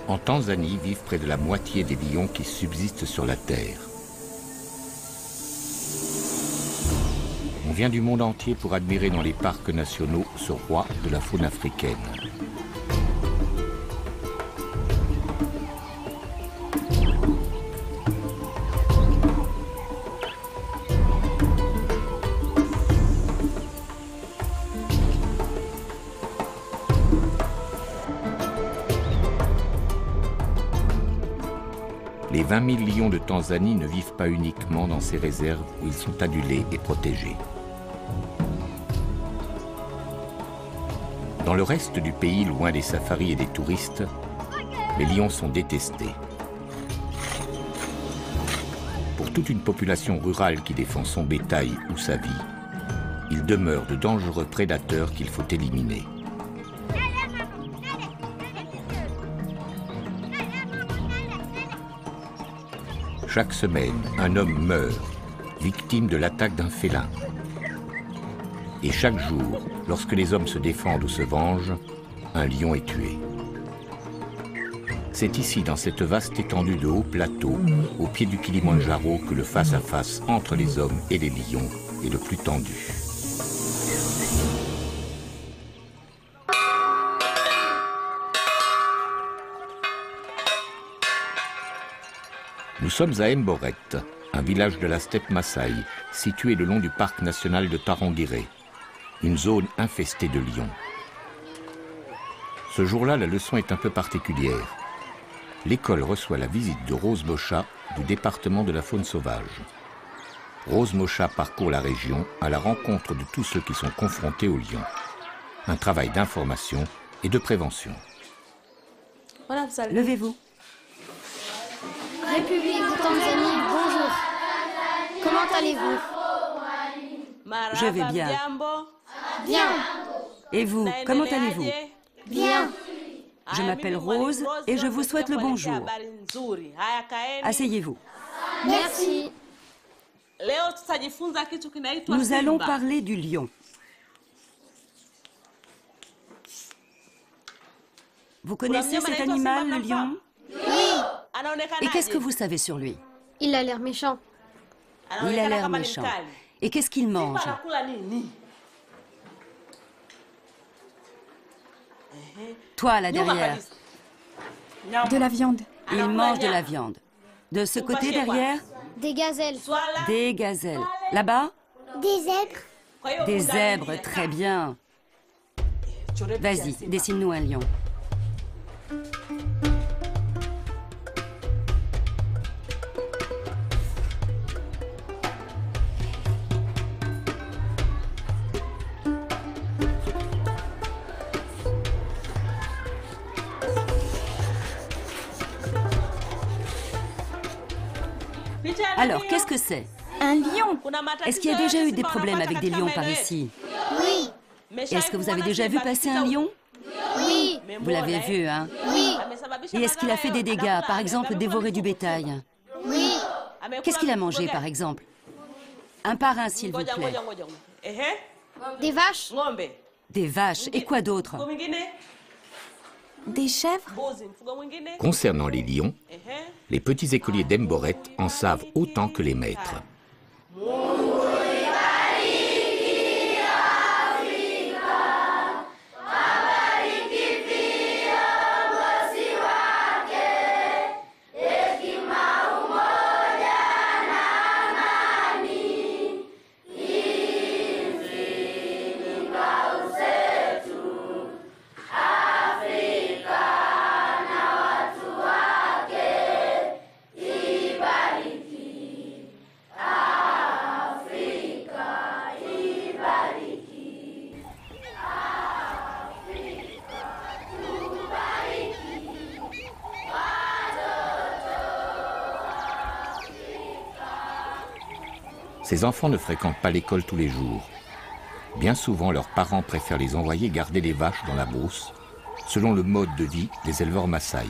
En Tanzanie vivent près de la moitié des lions qui subsistent sur la Terre. On vient du monde entier pour admirer dans les parcs nationaux ce roi de la faune africaine. Les 20 000 lions de Tanzanie ne vivent pas uniquement dans ces réserves où ils sont adulés et protégés. Dans le reste du pays, loin des safaris et des touristes, les lions sont détestés. Pour toute une population rurale qui défend son bétail ou sa vie, ils demeurent de dangereux prédateurs qu'il faut éliminer. Chaque semaine, un homme meurt, victime de l'attaque d'un félin. Et chaque jour, lorsque les hommes se défendent ou se vengent, un lion est tué. C'est ici, dans cette vaste étendue de hauts plateaux, au pied du Kilimandjaro, que le face-à-face entre les hommes et les lions est le plus tendu. Nous sommes à Mboret, un village de la steppe Maasai, situé le long du parc national de Tarangire, une zone infestée de lions. Ce jour-là, la leçon est un peu particulière. L'école reçoit la visite de Rose Mocha du département de la faune sauvage. Rose Mocha parcourt la région à la rencontre de tous ceux qui sont confrontés aux lions. Un travail d'information et de prévention. Levez-vous. République de Tanzanie, bonjour. Comment allez-vous? Je vais bien. Bien. Et vous, comment allez-vous? Bien. Je m'appelle Rose et je vous souhaite le bonjour. Asseyez-vous. Merci. Nous allons parler du lion. Vous connaissez cet animal, le lion? Et qu'est-ce que vous savez sur lui? Il a l'air méchant. Il a l'air méchant. Et qu'est-ce qu'il mange? Toi, là derrière. De la viande. Il mange de la viande. De ce côté derrière? Des gazelles. Des gazelles. Là-bas? Des zèbres. Des zèbres, très bien. Vas-y, dessine-nous un lion. Alors, qu'est-ce que c'est? Un lion. Est-ce qu'il y a déjà eu des problèmes avec des lions par ici? Oui. Est-ce que vous avez déjà vu passer un lion? Oui. Vous l'avez vu, hein? Oui. Et est-ce qu'il a fait des dégâts, par exemple dévorer du bétail? Oui. Qu'est-ce qu'il a mangé, par exemple? Un par un, s'il vous plaît. Des vaches. Des vaches. Et quoi d'autre? Des chèvres. Concernant les lions, les petits écoliers d'Mboret en savent autant que les maîtres. Ces enfants ne fréquentent pas l'école tous les jours. Bien souvent, leurs parents préfèrent les envoyer garder les vaches dans la brousse, selon le mode de vie des éleveurs Maasai.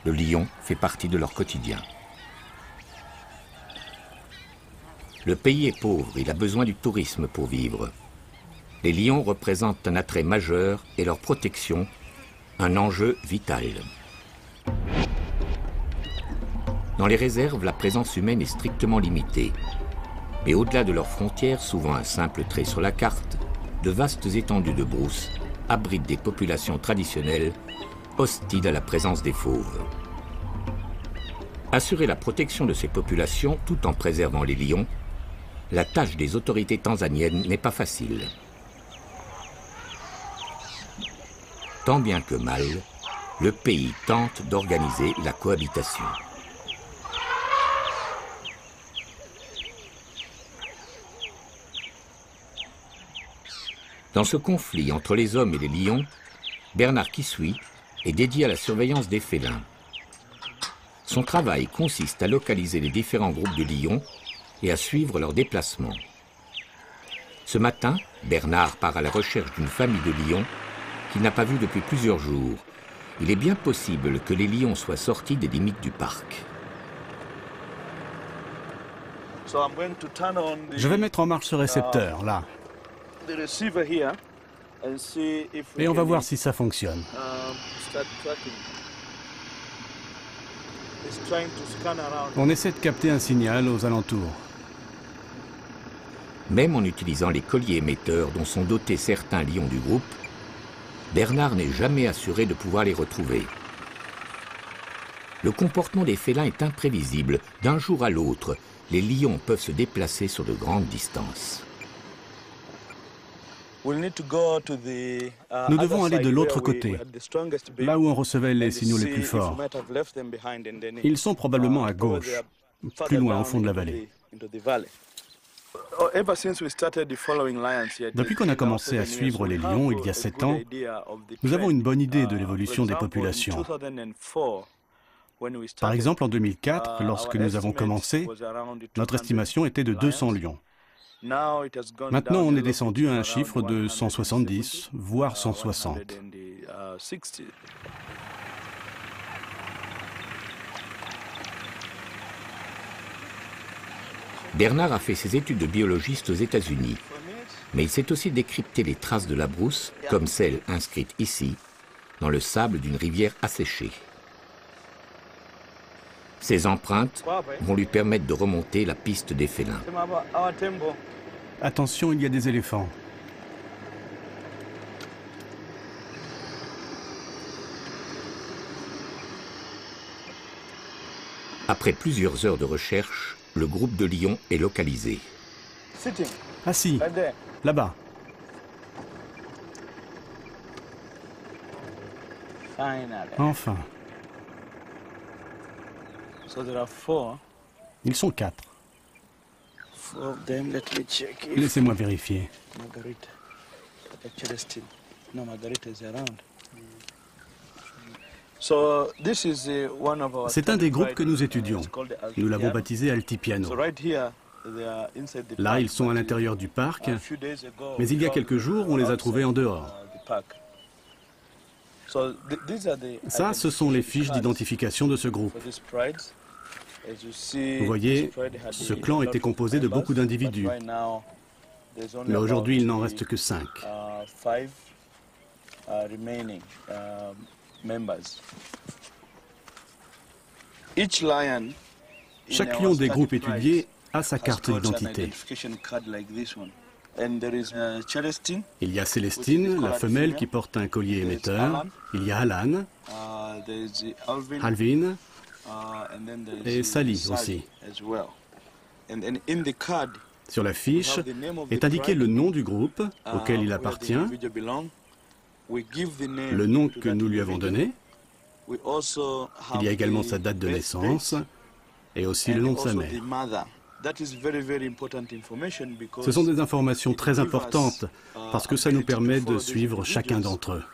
Le lion fait partie de leur quotidien. Le pays est pauvre, il a besoin du tourisme pour vivre. Les lions représentent un attrait majeur et leur protection, un enjeu vital. Dans les réserves, la présence humaine est strictement limitée. Mais au-delà de leurs frontières, souvent un simple trait sur la carte, de vastes étendues de brousse abritent des populations traditionnelles hostiles à la présence des fauves. Assurer la protection de ces populations tout en préservant les lions, la tâche des autorités tanzaniennes n'est pas facile. Tant bien que mal, le pays tente d'organiser la cohabitation. Dans ce conflit entre les hommes et les lions, Bernard Kisui est dédié à la surveillance des félins. Son travail consiste à localiser les différents groupes de lions et à suivre leurs déplacements. Ce matin, Bernard part à la recherche d'une famille de lions qu'il n'a pas vue depuis plusieurs jours. Il est bien possible que les lions soient sortis des limites du parc. Je vais mettre en marche ce récepteur, là. Et on va voir si ça fonctionne. On essaie de capter un signal aux alentours. Même en utilisant les colliers émetteurs dont sont dotés certains lions du groupe, Bernard n'est jamais assuré de pouvoir les retrouver. Le comportement des félins est imprévisible. D'un jour à l'autre, les lions peuvent se déplacer sur de grandes distances. Nous devons aller de l'autre côté, là où on recevait les signaux les plus forts. Ils sont probablement à gauche, plus loin au fond de la vallée. Depuis qu'on a commencé à suivre les lions il y a 7 ans, nous avons une bonne idée de l'évolution des populations. Par exemple, en 2004, lorsque nous avons commencé, notre estimation était de 200 lions. Maintenant, on est descendu à un chiffre de 170, voire 160. Bernard a fait ses études de biologiste aux États-Unis, mais il sait aussi décrypter les traces de la brousse, comme celle inscrite ici, dans le sable d'une rivière asséchée. Ces empreintes vont lui permettre de remonter la piste des félins. Attention, il y a des éléphants. Après plusieurs heures de recherche, le groupe de lions est localisé. Assis, là-bas. Enfin. Ils sont 4. Laissez-moi vérifier. C'est un des groupes que nous étudions. Nous l'avons baptisé Altipiano. Là, ils sont à l'intérieur du parc, mais il y a quelques jours, on les a trouvés en dehors. Ça, ce sont les fiches d'identification de ce groupe. Vous voyez, ce clan était composé de beaucoup d'individus. Mais aujourd'hui, il n'en reste que 5. Chaque lion des groupes étudiés a sa carte d'identité. Il y a Célestine, la femelle qui porte un collier émetteur. Il y a Alan, Alvin et Sally aussi. Sur la fiche est indiqué le nom du groupe auquel il appartient, le nom que nous lui avons donné. Il y a également sa date de naissance et aussi le nom de sa mère. Ce sont des informations très importantes parce que ça nous permet de suivre chacun d'entre eux.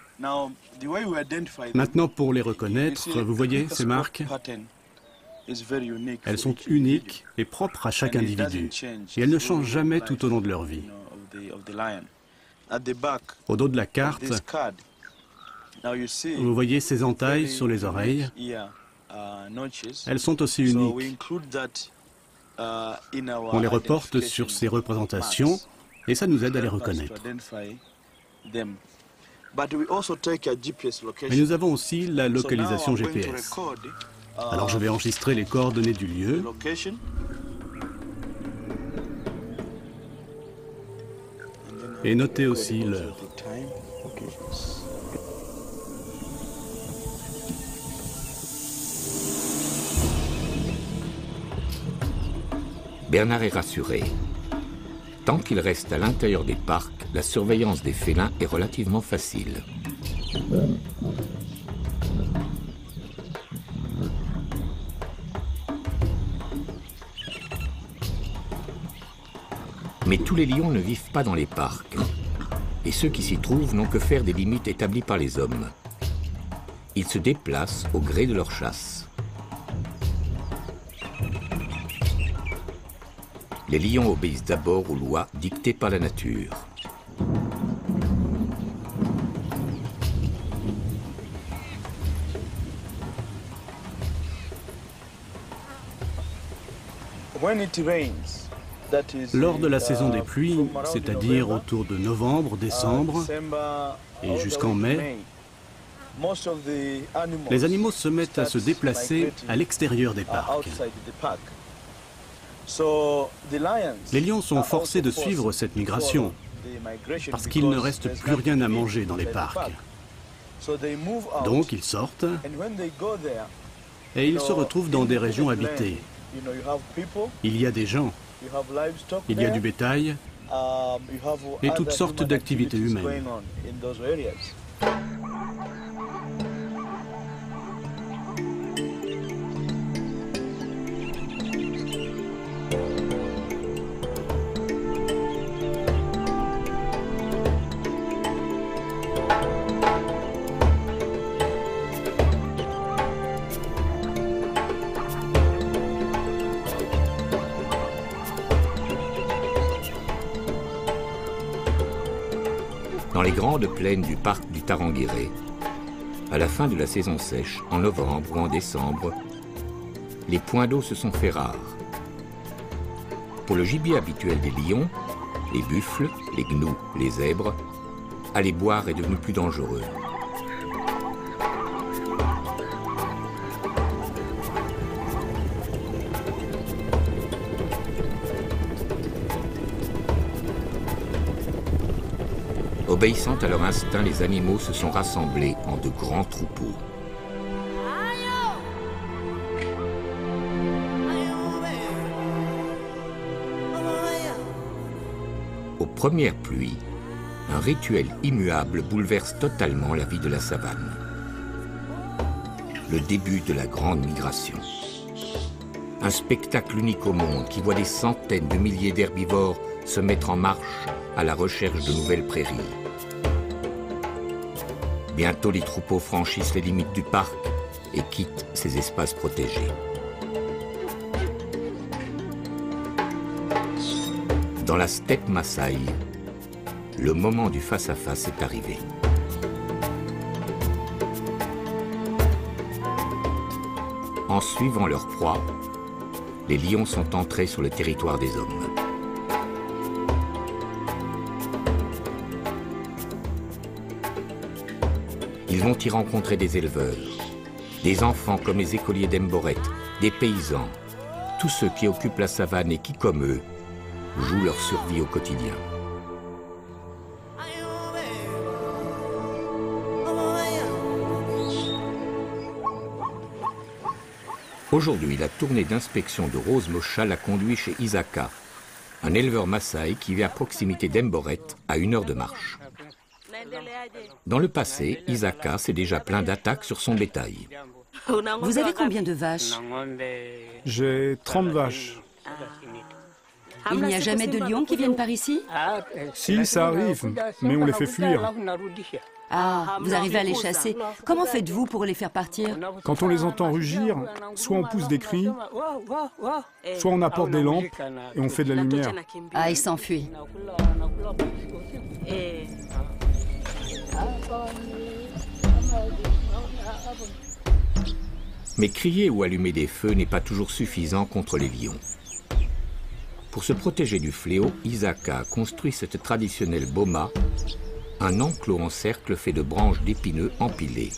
Maintenant, pour les reconnaître, vous voyez ces marques? Elles sont uniques et propres à chaque individu. Et elles ne changent jamais tout au long de leur vie. Au dos de la carte, vous voyez ces entailles sur les oreilles. Elles sont aussi uniques. On les reporte sur ces représentations et ça nous aide à les reconnaître. Mais nous avons aussi la localisation GPS. Alors je vais enregistrer les coordonnées du lieu. Et noter aussi l'heure. Bernard est rassuré. Tant qu'il reste à l'intérieur des parcs, la surveillance des félins est relativement facile. Mais tous les lions ne vivent pas dans les parcs. Et ceux qui s'y trouvent n'ont que faire des limites établies par les hommes. Ils se déplacent au gré de leur chasse. Les lions obéissent d'abord aux lois dictées par la nature. Lors de la saison des pluies, c'est-à-dire autour de novembre, décembre et jusqu'en mai, les animaux se mettent à se déplacer à l'extérieur des parcs. Les lions sont forcés de suivre cette migration parce qu'il ne reste plus rien à manger dans les parcs. Donc ils sortent et ils se retrouvent dans des régions habitées. Il y a des gens, il y a du bétail et toutes sortes d'activités humaines. Dans les grandes plaines du parc du Tarangire, à la fin de la saison sèche, en novembre ou en décembre, les points d'eau se sont fait rares. Pour le gibier habituel des lions, les buffles, les gnous, les zèbres, aller boire est devenu plus dangereux. Obéissant à leur instinct, les animaux se sont rassemblés en de grands troupeaux. Aux premières pluies, un rituel immuable bouleverse totalement la vie de la savane. Le début de la grande migration. Un spectacle unique au monde qui voit des centaines de milliers d'herbivores se mettre en marche à la recherche de nouvelles prairies. Bientôt, les troupeaux franchissent les limites du parc et quittent ces espaces protégés. Dans la steppe Maasai, le moment du face-à-face est arrivé. En suivant leur proie, les lions sont entrés sur le territoire des hommes. Ils vont y rencontrer des éleveurs, des enfants comme les écoliers d'Emboret, des paysans, tous ceux qui occupent la savane et qui, comme eux, jouent leur survie au quotidien. Aujourd'hui, la tournée d'inspection de Rose Mocha l'a conduit chez Isaka, un éleveur Maasai qui vit à proximité d'Emboret, à 1 heure de marche. Dans le passé, Isaka s'est déjà plaint d'attaques sur son bétail. Vous avez combien de vaches? J'ai 30 vaches. Il n'y a jamais de lions qui viennent par ici? Si, ça arrive, mais on les fait fuir. Ah, vous arrivez à les chasser. Comment faites-vous pour les faire partir? Quand on les entend rugir, soit on pousse des cris, soit on apporte des lampes et on fait de la lumière. Ah, ils s'enfuient. Mais crier ou allumer des feux n'est pas toujours suffisant contre les lions. Pour se protéger du fléau, Isaka a construit cette traditionnelle boma, un enclos en cercle fait de branches d'épineux empilées.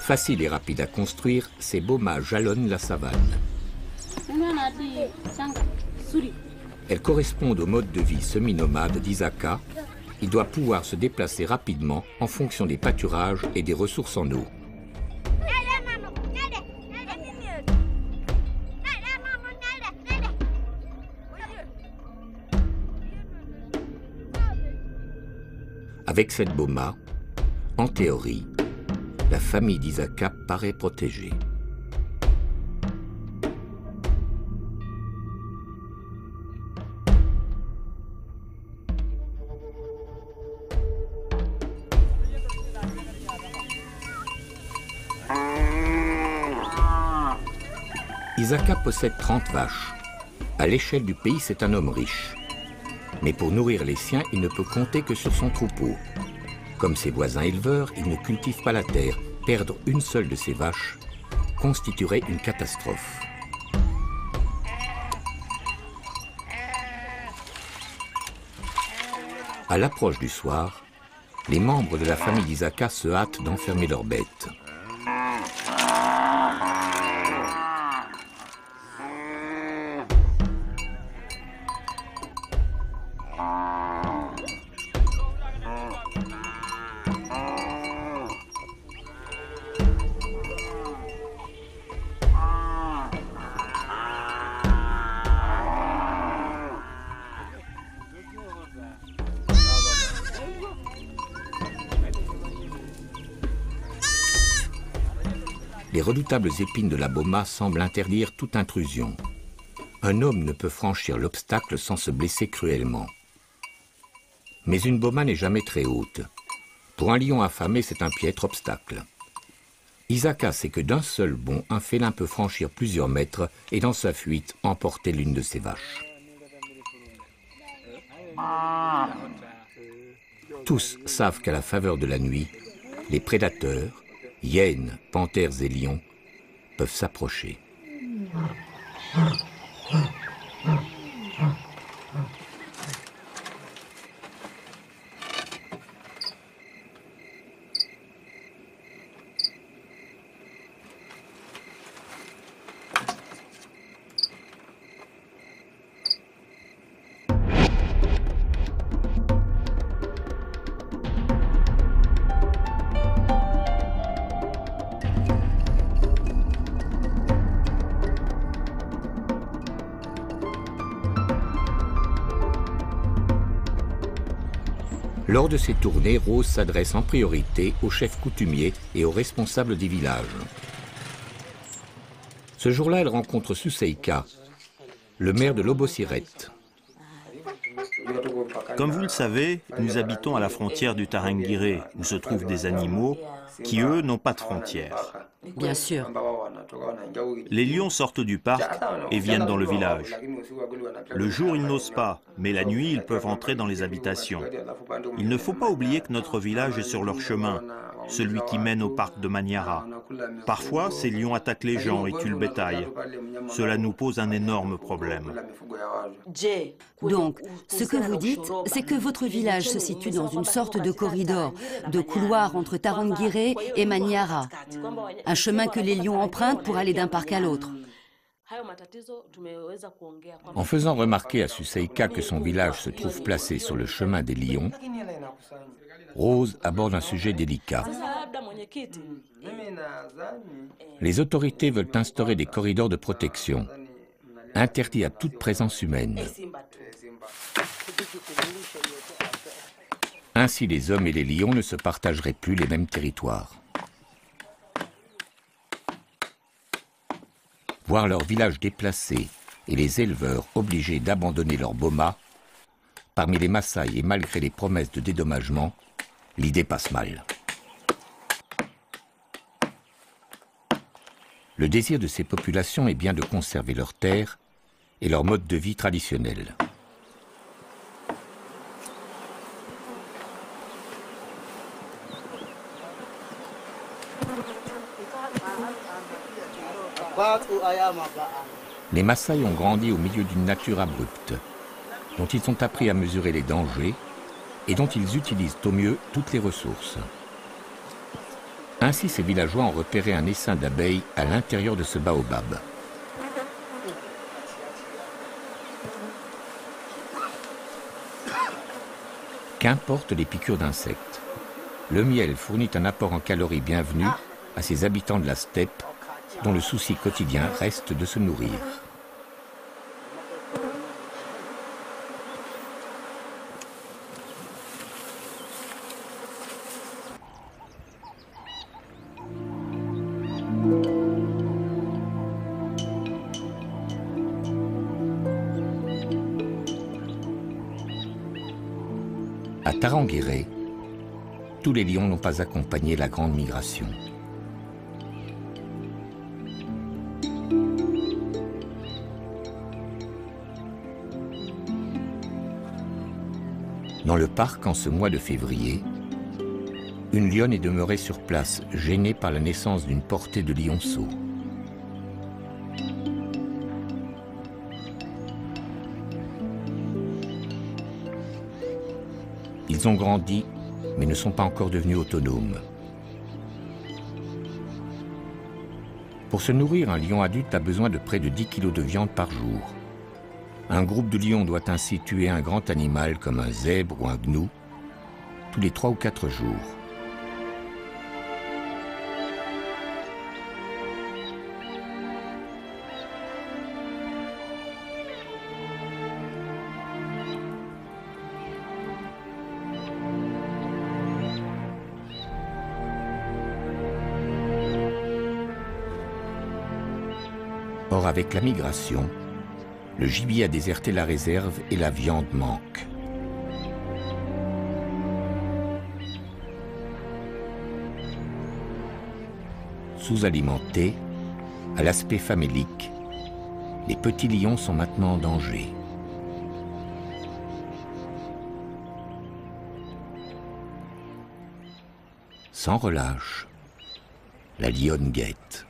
Facile et rapide à construire, ces bomas jalonnent la savane. Elles correspondent au mode de vie semi-nomade d'Isaka. Il doit pouvoir se déplacer rapidement en fonction des pâturages et des ressources en eau. Avec cette boma, en théorie, la famille d'Isaka paraît protégée. Isaka possède 30 vaches. À l'échelle du pays, c'est un homme riche. Mais pour nourrir les siens, il ne peut compter que sur son troupeau. Comme ses voisins éleveurs, il ne cultive pas la terre. Perdre une seule de ses vaches constituerait une catastrophe. À l'approche du soir, les membres de la famille d'Isaka se hâtent d'enfermer leurs bêtes. Les redoutables épines de la boma semblent interdire toute intrusion. Un homme ne peut franchir l'obstacle sans se blesser cruellement. Mais une boma n'est jamais très haute. Pour un lion affamé, c'est un piètre obstacle. Isaka sait que d'un seul bond, un félin peut franchir plusieurs mètres et dans sa fuite emporter l'une de ses vaches. Tous savent qu'à la faveur de la nuit, les prédateurs, hyènes, panthères et lions, peuvent s'approcher. Lors de ces tournées, Rose s'adresse en priorité aux chefs coutumiers et aux responsables des villages. Ce jour-là, elle rencontre Suseika, le maire de Lobosiret. Comme vous le savez, nous habitons à la frontière du Tarangire, où se trouvent des animaux qui, eux, n'ont pas de frontières. Bien sûr. Les lions sortent du parc et viennent dans le village. Le jour, ils n'osent pas, mais la nuit, ils peuvent entrer dans les habitations. Il ne faut pas oublier que notre village est sur leur chemin, celui qui mène au parc de Manyara. Parfois, ces lions attaquent les gens et tuent le bétail. Cela nous pose un énorme problème. Donc, ce que vous dites, c'est que votre village se situe dans une sorte de corridor, de couloir entre Tarangire et Manyara. Un chemin que les lions empruntent pour aller d'un parc à l'autre. En faisant remarquer à Suseika que son village se trouve placé sur le chemin des lions, Rose aborde un sujet délicat. Les autorités veulent instaurer des corridors de protection, interdits à toute présence humaine. Ainsi, les hommes et les lions ne se partageraient plus les mêmes territoires. Voir leur village déplacé et les éleveurs obligés d'abandonner leur boma, parmi les Maasai et malgré les promesses de dédommagement, l'idée passe mal. Le désir de ces populations est bien de conserver leurs terres et leur mode de vie traditionnel. Les Maasai ont grandi au milieu d'une nature abrupte, dont ils ont appris à mesurer les dangers et dont ils utilisent au mieux toutes les ressources. Ainsi, ces villageois ont repéré un essaim d'abeilles à l'intérieur de ce baobab. Qu'importe les piqûres d'insectes, le miel fournit un apport en calories bienvenu à ces habitants de la steppe dont le souci quotidien reste de se nourrir. À Tarangire, tous les lions n'ont pas accompagné la grande migration. Dans le parc, en ce mois de février, une lionne est demeurée sur place, gênée par la naissance d'une portée de lionceaux. Ils ont grandi, mais ne sont pas encore devenus autonomes. Pour se nourrir, un lion adulte a besoin de près de 10 kg de viande par jour. Un groupe de lions doit ainsi tuer un grand animal comme un zèbre ou un gnou tous les 3 ou 4 jours. Or, avec la migration, le gibier a déserté la réserve et la viande manque. Sous-alimentés, à l'aspect famélique, les petits lions sont maintenant en danger. Sans relâche, la lionne guette.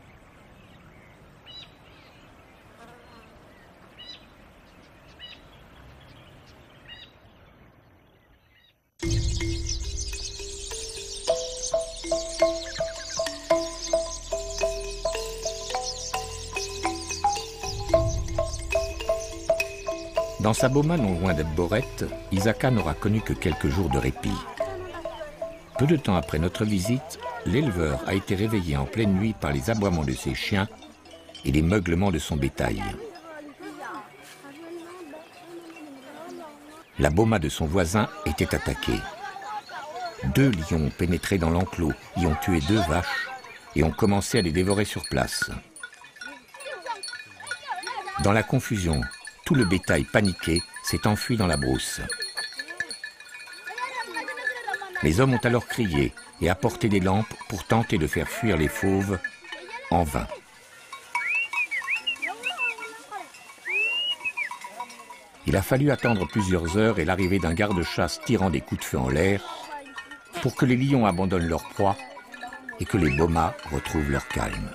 Dans sa boma non loin d'Ebboret, Isaka n'aura connu que quelques jours de répit. Peu de temps après notre visite, l'éleveur a été réveillé en pleine nuit par les aboiements de ses chiens et les meuglements de son bétail. La boma de son voisin était attaquée. 2 lions ont pénétré dans l'enclos, y ont tué 2 vaches et ont commencé à les dévorer sur place. Dans la confusion, tout le bétail paniqué s'est enfui dans la brousse. Les hommes ont alors crié et apporté des lampes pour tenter de faire fuir les fauves, en vain. Il a fallu attendre plusieurs heures et l'arrivée d'un garde-chasse tirant des coups de feu en l'air pour que les lions abandonnent leur proie et que les bomas retrouvent leur calme.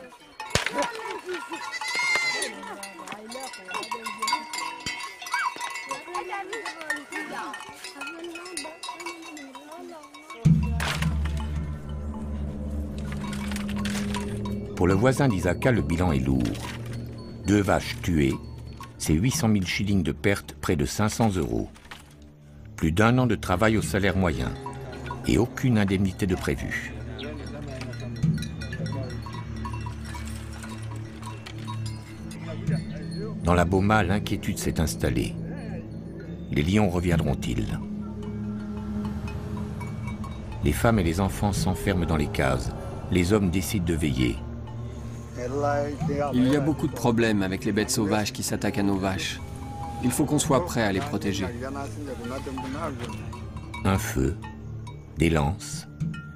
Pour le voisin d'Isaka, le bilan est lourd. 2 vaches tuées, c'est 800 000 shillings de pertes, près de 500 €. Plus d'1 an de travail au salaire moyen et aucune indemnité de prévue. Dans la boma, l'inquiétude s'est installée. Les lions reviendront-ils? Les femmes et les enfants s'enferment dans les cases. Les hommes décident de veiller. Il y a beaucoup de problèmes avec les bêtes sauvages qui s'attaquent à nos vaches. Il faut qu'on soit prêt à les protéger. Un feu, des lances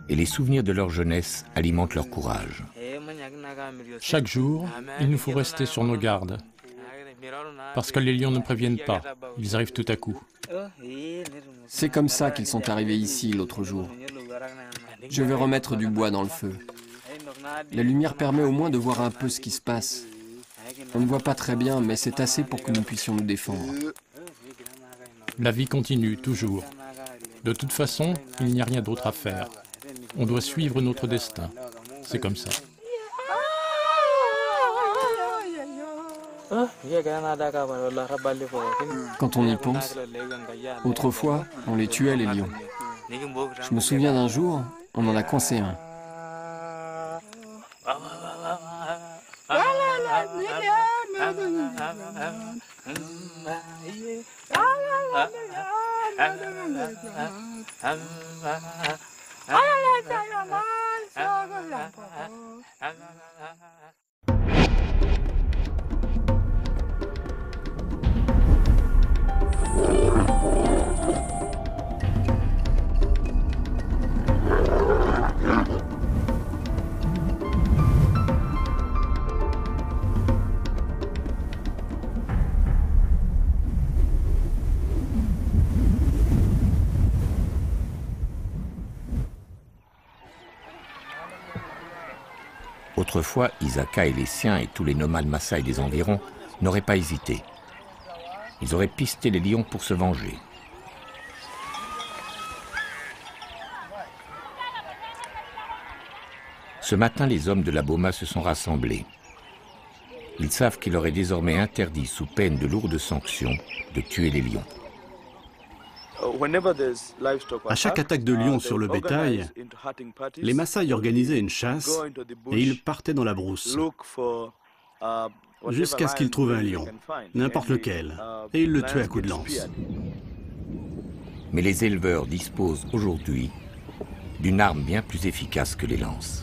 et les souvenirs de leur jeunesse alimentent leur courage. Chaque jour, il nous faut rester sur nos gardes. Parce que les lions ne préviennent pas, ils arrivent tout à coup. C'est comme ça qu'ils sont arrivés ici l'autre jour. Je vais remettre du bois dans le feu. La lumière permet au moins de voir un peu ce qui se passe. On ne voit pas très bien, mais c'est assez pour que nous puissions nous défendre. La vie continue, toujours. De toute façon, il n'y a rien d'autre à faire. On doit suivre notre destin. C'est comme ça. Quand on y pense, autrefois, on les tuait, les lions. Je me souviens d'un jour, on en a coincé un. Autrefois, Isaka et les siens et tous les nomades Maasai des environs n'auraient pas hésité. Ils auraient pisté les lions pour se venger. Ce matin, les hommes de la Boma se sont rassemblés. Ils savent qu'il leur est désormais interdit, sous peine de lourdes sanctions, de tuer les lions. À chaque attaque de lions sur le bétail, les Maasai organisaient une chasse et ils partaient dans la brousse jusqu'à ce qu'ils trouvent un lion, n'importe lequel, et ils le tuaient à coups de lance. Mais les éleveurs disposent aujourd'hui d'une arme bien plus efficace que les lances.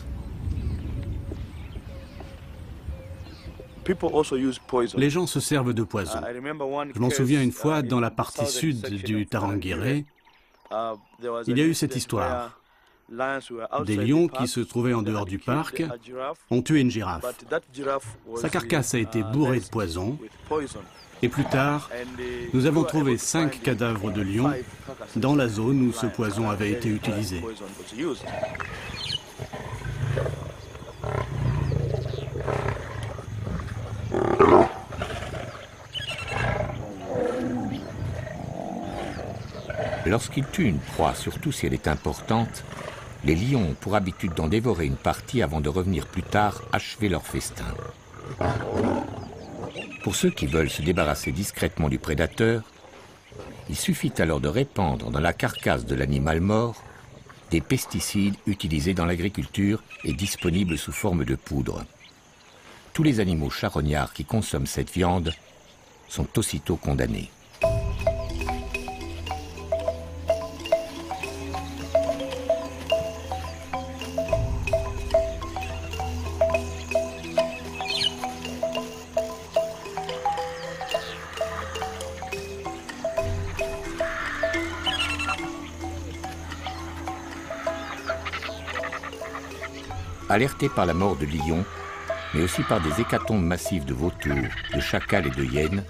Les gens se servent de poison. Je m'en souviens une fois, dans la partie sud du Tarangire, il y a eu cette histoire. Des lions qui se trouvaient en dehors du parc ont tué une girafe. Sa carcasse a été bourrée de poison. Et plus tard, nous avons trouvé 5 cadavres de lions dans la zone où ce poison avait été utilisé. Lorsqu'ils tuent une proie, surtout si elle est importante, les lions ont pour habitude d'en dévorer une partie avant de revenir plus tard achever leur festin. Pour ceux qui veulent se débarrasser discrètement du prédateur, il suffit alors de répandre dans la carcasse de l'animal mort des pesticides utilisés dans l'agriculture et disponibles sous forme de poudre. Tous les animaux charognards qui consomment cette viande sont aussitôt condamnés. Alertés par la mort de lions, mais aussi par des hécatombes massives de vautours, de chacals et de hyènes,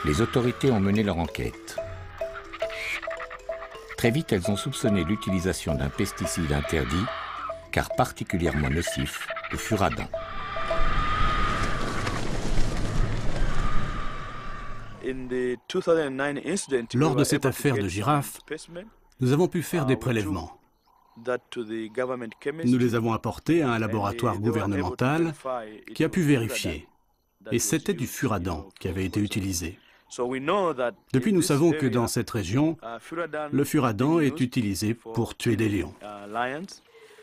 les autorités ont mené leur enquête. Très vite, elles ont soupçonné l'utilisation d'un pesticide interdit, car particulièrement nocif, le furadin. Lors de cette affaire de girafe, nous avons pu faire des prélèvements. Nous les avons apportés à un laboratoire gouvernemental qui a pu vérifier. Et c'était du furadin qui avait été utilisé. Depuis, nous savons que dans cette région, le furadin est utilisé pour tuer des lions.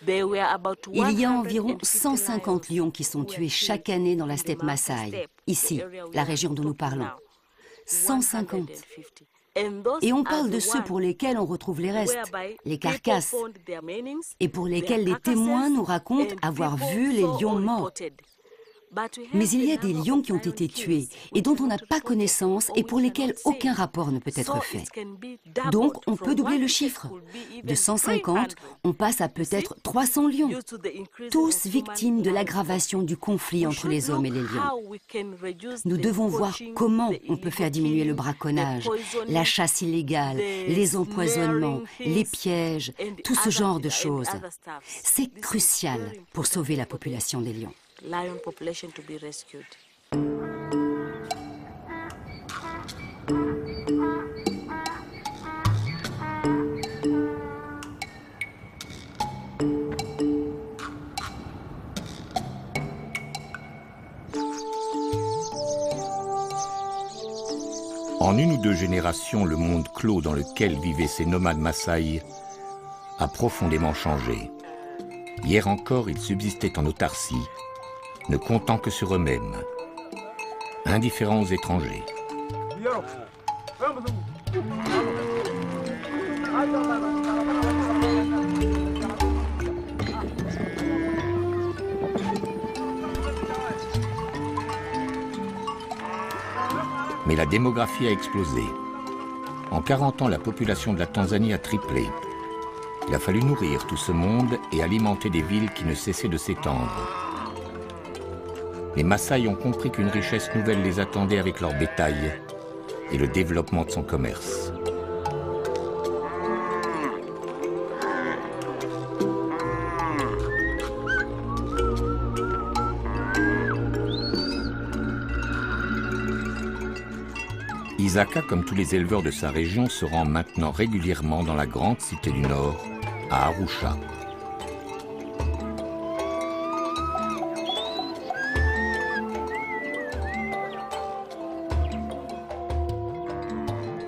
Il y a environ 150 lions qui sont tués chaque année dans la steppe Maasai, ici, la région dont nous parlons. 150. Et on parle de ceux pour lesquels on retrouve les restes, les carcasses, et pour lesquels les témoins nous racontent avoir vu les lions morts. Mais il y a des lions qui ont été tués et dont on n'a pas connaissance et pour lesquels aucun rapport ne peut être fait. Donc on peut doubler le chiffre. De 150, on passe à peut-être 300 lions, tous victimes de l'aggravation du conflit entre les hommes et les lions. Nous devons voir comment on peut faire diminuer le braconnage, la chasse illégale, les empoisonnements, les pièges, tout ce genre de choses. C'est crucial pour sauver la population des lions. Lion population to be rescued. En une ou deux générations, le monde clos dans lequel vivaient ces nomades Maasai a profondément changé. Hier encore, ils subsistaient en autarcie, ne comptant que sur eux-mêmes, indifférents aux étrangers. Mais la démographie a explosé. En 40 ans, la population de la Tanzanie a triplé. Il a fallu nourrir tout ce monde et alimenter des villes qui ne cessaient de s'étendre. Les Maasai ont compris qu'une richesse nouvelle les attendait avec leur bétail et le développement de son commerce. Isaka, comme tous les éleveurs de sa région, se rend maintenant régulièrement dans la grande cité du Nord, à Arusha.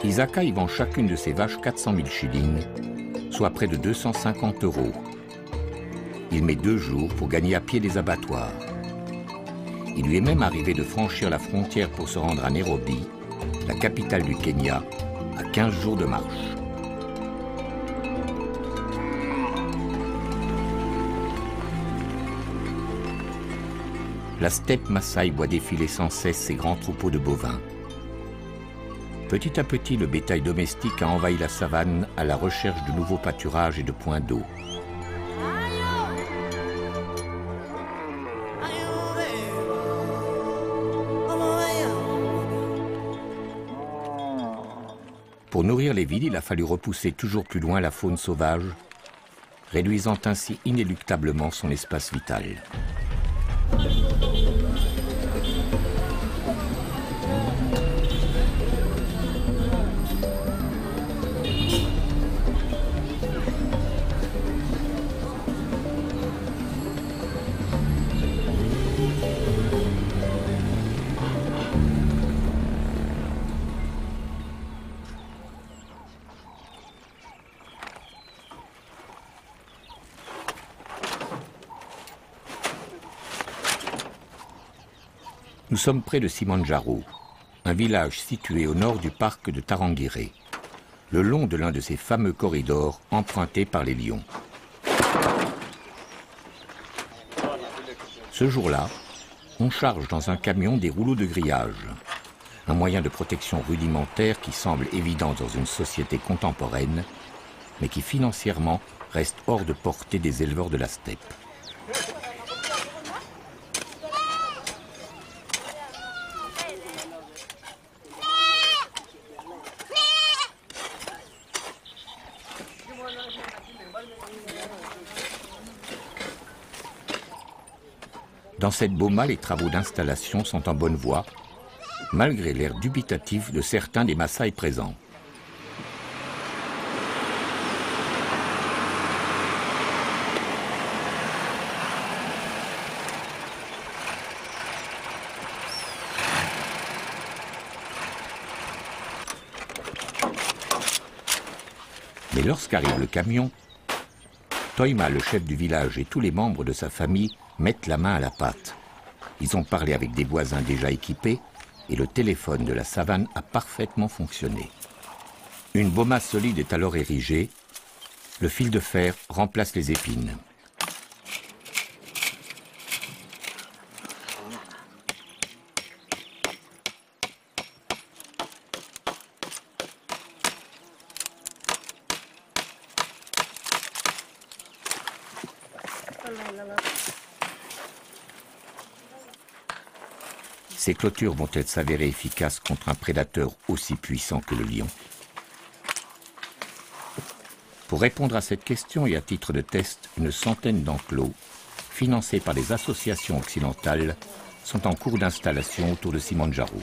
Isaka y vend chacune de ses vaches 400 000 shillings, soit près de 250 €. Il met 2 jours pour gagner à pied les abattoirs. Il lui est même arrivé de franchir la frontière pour se rendre à Nairobi, la capitale du Kenya, à 15 jours de marche. La steppe Maasai voit défiler sans cesse ses grands troupeaux de bovins. Petit à petit, le bétail domestique a envahi la savane à la recherche de nouveaux pâturages et de points d'eau. Pour nourrir les villes, il a fallu repousser toujours plus loin la faune sauvage, réduisant ainsi inéluctablement son espace vital. Nous sommes près de Simanjaro, un village situé au nord du parc de Tarangire, le long de l'un de ces fameux corridors empruntés par les lions. Ce jour-là, on charge dans un camion des rouleaux de grillage, un moyen de protection rudimentaire qui semble évident dans une société contemporaine, mais qui financièrement reste hors de portée des éleveurs de la steppe. Dans cette boma, les travaux d'installation sont en bonne voie, malgré l'air dubitatif de certains des Maasai présents. Mais lorsqu'arrive le camion, Toima, le chef du village, et tous les membres de sa famille mettent la main à la pâte. Ils ont parlé avec des voisins déjà équipés et le téléphone de la savane a parfaitement fonctionné. Une boma solide est alors érigée. Le fil de fer remplace les épines. Ces clôtures vont-elles s'avérer efficaces contre un prédateur aussi puissant que le lion? Pour répondre à cette question et à titre de test, une centaine d'enclos, financés par des associations occidentales, sont en cours d'installation autour de Simanjaro.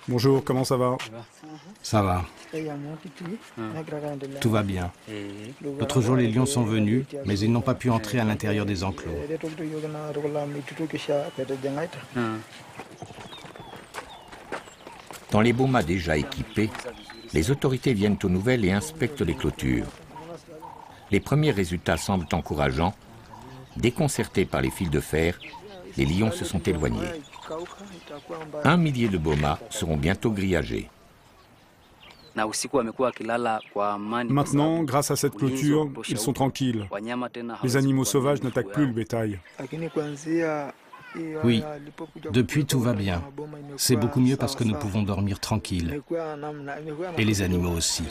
Bonjour, comment ça va? Ça va. Tout va bien. L'autre jour, les lions sont venus, mais ils n'ont pas pu entrer à l'intérieur des enclos. Dans les bomas déjà équipés, les autorités viennent aux nouvelles et inspectent les clôtures. Les premiers résultats semblent encourageants. Déconcertés par les fils de fer, les lions se sont éloignés. 1 millier de bomas seront bientôt grillagés. Maintenant, grâce à cette clôture, ils sont tranquilles. Les animaux sauvages n'attaquent plus le bétail. Oui, depuis tout va bien. C'est beaucoup mieux parce que nous pouvons dormir tranquilles. Et les animaux aussi.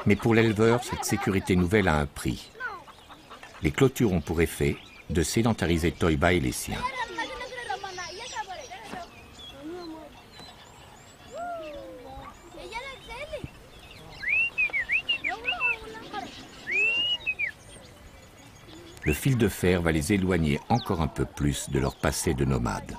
Mais pour l'éleveur, cette sécurité nouvelle a un prix. Les clôtures ont pour effet de sédentariser Toiba et les siens. Le fil de fer va les éloigner encore un peu plus de leur passé de nomades.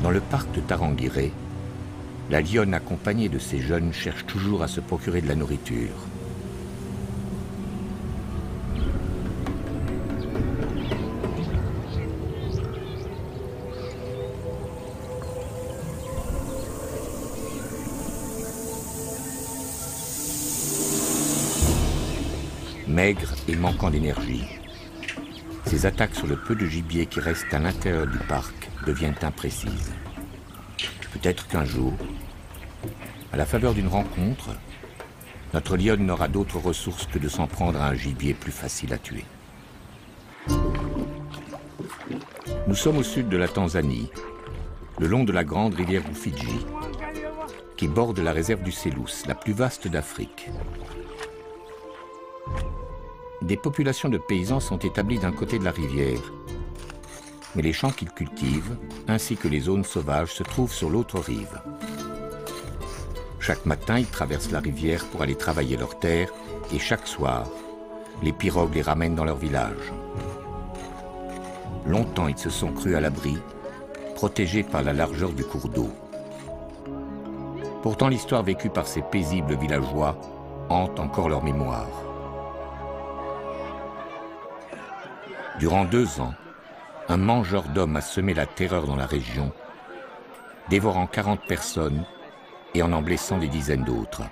Dans le parc de Tarangire, la lionne accompagnée de ses jeunes cherche toujours à se procurer de la nourriture. Maigre et manquant d'énergie, ses attaques sur le peu de gibier qui reste à l'intérieur du parc deviennent imprécises. Peut-être qu'un jour, à la faveur d'une rencontre, notre lionne n'aura d'autre ressource que de s'en prendre à un gibier plus facile à tuer. Nous sommes au sud de la Tanzanie, le long de la grande rivière Rufiji, qui borde la réserve du Selous, la plus vaste d'Afrique. Des populations de paysans sont établies d'un côté de la rivière, mais les champs qu'ils cultivent, ainsi que les zones sauvages, se trouvent sur l'autre rive. Chaque matin, ils traversent la rivière pour aller travailler leurs terres, et chaque soir, les pirogues les ramènent dans leur village. Longtemps, ils se sont crus à l'abri, protégés par la largeur du cours d'eau. Pourtant, l'histoire vécue par ces paisibles villageois hante encore leur mémoire. Durant 2 ans, un mangeur d'hommes a semé la terreur dans la région, dévorant 40 personnes et en blessant des dizaines d'autres.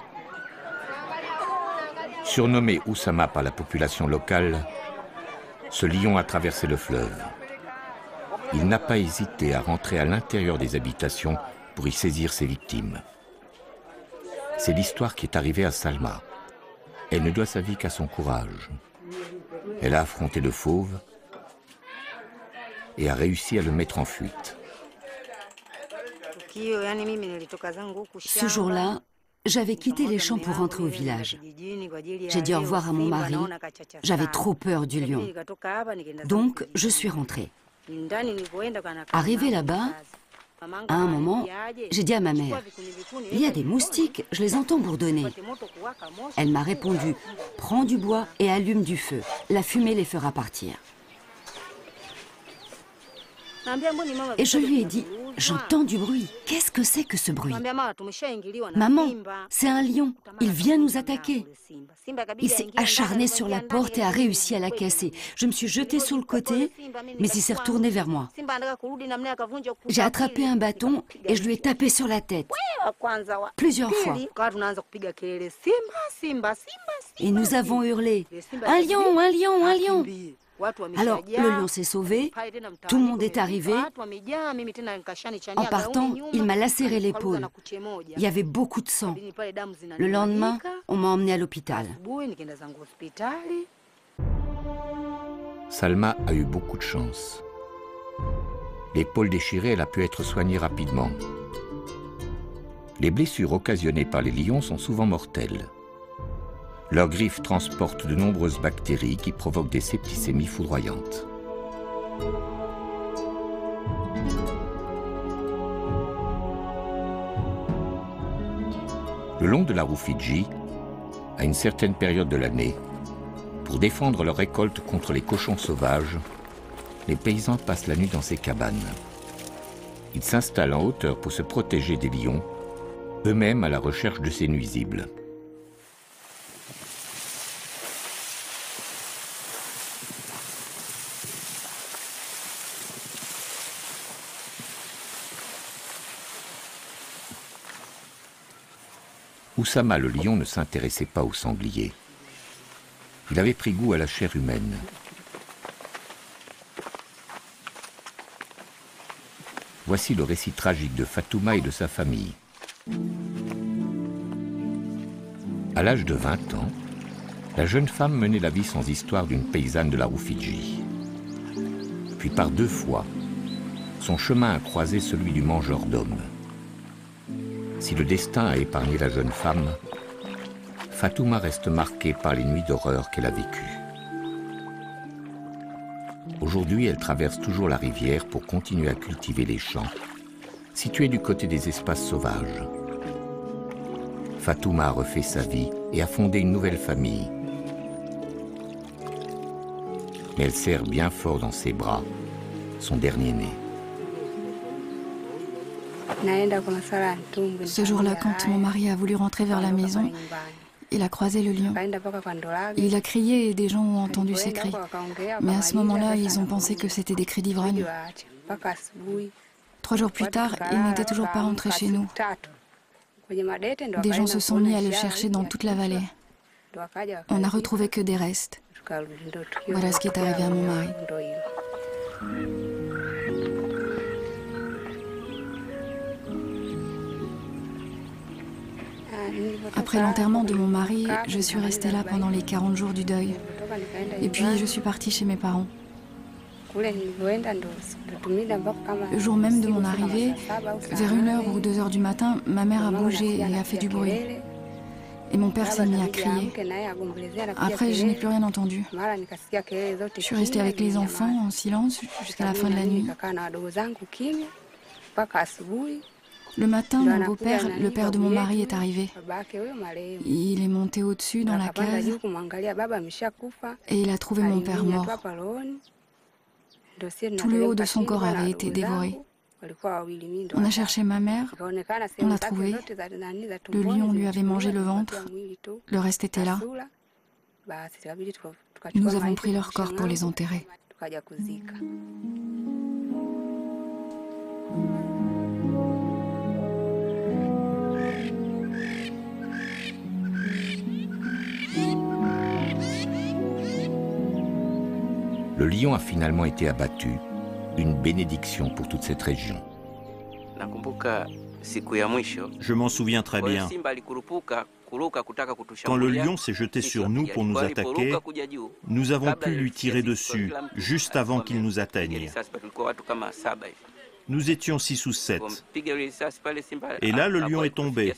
Surnommé Oussama par la population locale, ce lion a traversé le fleuve. Il n'a pas hésité à rentrer à l'intérieur des habitations pour y saisir ses victimes. C'est l'histoire qui est arrivée à Salma. elle ne doit sa vie qu'à son courage. Elle a affronté le fauve et a réussi à le mettre en fuite. Ce jour-là, j'avais quitté les champs pour rentrer au village. J'ai dit au revoir à mon mari. J'avais trop peur du lion. Donc, je suis rentrée. Arrivée là-bas, à un moment, j'ai dit à ma mère, « Il y a des moustiques, je les entends bourdonner. » Elle m'a répondu, « Prends du bois et allume du feu. La fumée les fera partir. » Et je lui ai dit, « J'entends du bruit. Qu'est-ce que c'est que ce bruit ? » « Maman, c'est un lion. Il vient nous attaquer. » Il s'est acharné sur la porte et a réussi à la casser. Je me suis jetée sur le côté, mais il s'est retourné vers moi. J'ai attrapé un bâton et je lui ai tapé sur la tête. Plusieurs fois. Et nous avons hurlé, « Un lion, un lion, un lion !» Alors, le lion s'est sauvé, tout le monde est arrivé. En partant, il m'a lacéré l'épaule. Il y avait beaucoup de sang. Le lendemain, on m'a emmené à l'hôpital. Salma a eu beaucoup de chance. L'épaule déchirée, elle a pu être soignée rapidement. Les blessures occasionnées par les lions sont souvent mortelles. Leurs griffes transportent de nombreuses bactéries qui provoquent des septicémies foudroyantes. Le long de la Rufiji, à une certaine période de l'année, pour défendre leur récolte contre les cochons sauvages, les paysans passent la nuit dans ces cabanes. Ils s'installent en hauteur pour se protéger des lions, eux-mêmes à la recherche de ces nuisibles. Oussama le lion ne s'intéressait pas aux sangliers. Il avait pris goût à la chair humaine. Voici le récit tragique de Fatouma et de sa famille. À l'âge de 20 ans, la jeune femme menait la vie sans histoire d'une paysanne de la Rufiji. Puis par 2 fois, son chemin a croisé celui du mangeur d'hommes. Si le destin a épargné la jeune femme, Fatouma reste marquée par les nuits d'horreur qu'elle a vécues. Aujourd'hui, elle traverse toujours la rivière pour continuer à cultiver les champs, situés du côté des espaces sauvages. Fatouma a refait sa vie et a fondé une nouvelle famille. Mais elle serre bien fort dans ses bras son dernier-né. Ce jour-là, quand mon mari a voulu rentrer vers la maison, il a croisé le lion. Il a crié et des gens ont entendu ses cris. Mais à ce moment-là, ils ont pensé que c'était des cris d'ivrogne. 3 jours plus tard, il n'était toujours pas rentré chez nous. Des gens se sont mis à le chercher dans toute la vallée. On n'a retrouvé que des restes. Voilà ce qui est arrivé à mon mari. Après l'enterrement de mon mari, je suis restée là pendant les 40 jours du deuil. Et puis je suis partie chez mes parents. Le jour même de mon arrivée, vers 1h ou 2h du matin, ma mère a bougé et a fait du bruit. Et mon père s'est mis à crier. Après, je n'ai plus rien entendu. Je suis restée avec les enfants en silence jusqu'à la fin de la nuit. Le matin, mon beau-père, le père de mon mari, est arrivé. Il est monté au-dessus dans la case et il a trouvé mon père mort. Tout le haut de son corps avait été dévoré. On a cherché ma mère, on l'a trouvée. Le lion lui avait mangé le ventre, le reste était là. Nous avons pris leur corps pour les enterrer. Le lion a finalement été abattu, une bénédiction pour toute cette région. Je m'en souviens très bien. Quand le lion s'est jeté sur nous pour nous attaquer, nous avons pu lui tirer dessus juste avant qu'il nous atteigne. Nous étions 6 ou 7. Et là, le lion est tombé.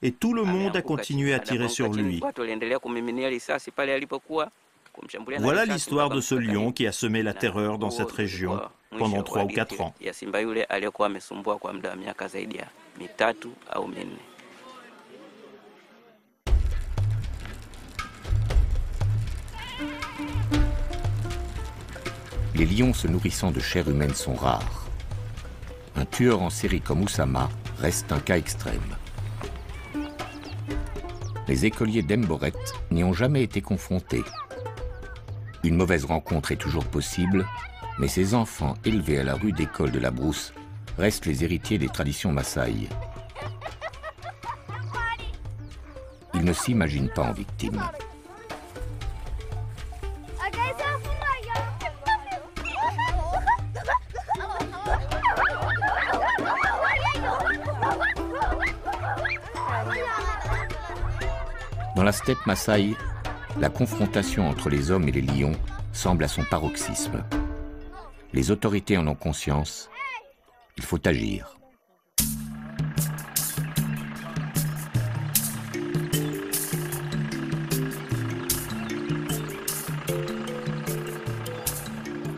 Et tout le monde a continué à tirer sur lui. Voilà l'histoire de ce lion qui a semé la terreur dans cette région pendant 3 ou 4 ans. Les lions se nourrissant de chair humaine sont rares. Un tueur en série comme Oussama reste un cas extrême. Les écoliers d'Emboret n'y ont jamais été confrontés. Une mauvaise rencontre est toujours possible, mais ces enfants élevés à la rude école de la Brousse restent les héritiers des traditions Maasai. Ils ne s'imaginent pas en victimes. Dans la steppe Maasai, la confrontation entre les hommes et les lions semble à son paroxysme. Les autorités en ont conscience. Il faut agir.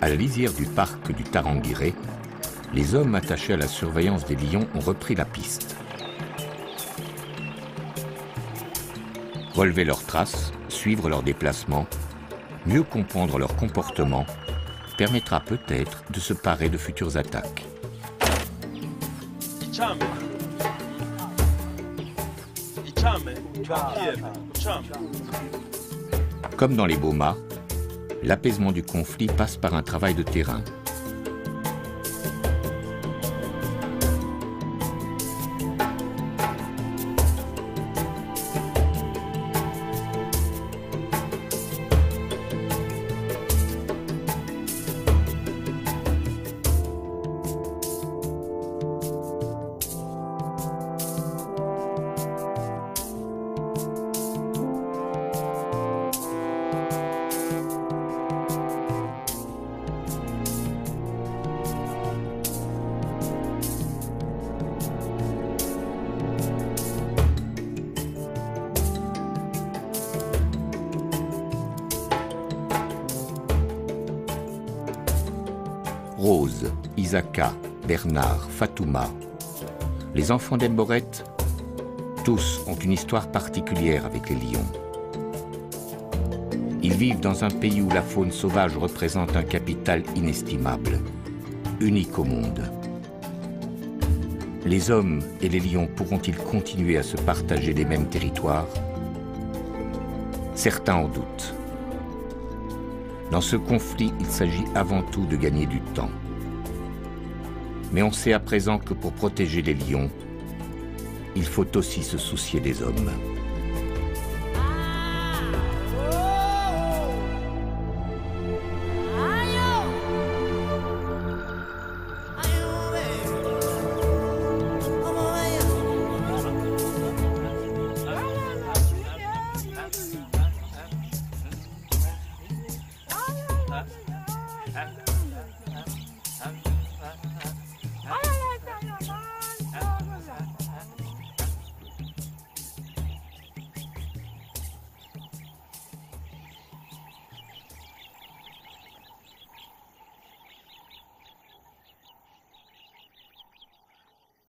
À la lisière du parc du Tarangire, les hommes attachés à la surveillance des lions ont repris la piste. Relever leurs traces, suivre leurs déplacements, mieux comprendre leur comportement, permettra peut-être de se parer de futures attaques. Comme dans les Boma, l'apaisement du conflit passe par un travail de terrain. Rose, Isaka, Bernard, Fatouma, les enfants d'Emboret, tous ont une histoire particulière avec les lions. Ils vivent dans un pays où la faune sauvage représente un capital inestimable, unique au monde. Les hommes et les lions pourront-ils continuer à se partager les mêmes territoires? Certains en doutent. Dans ce conflit, il s'agit avant tout de gagner du temps. Mais on sait à présent que pour protéger les lions, il faut aussi se soucier des hommes.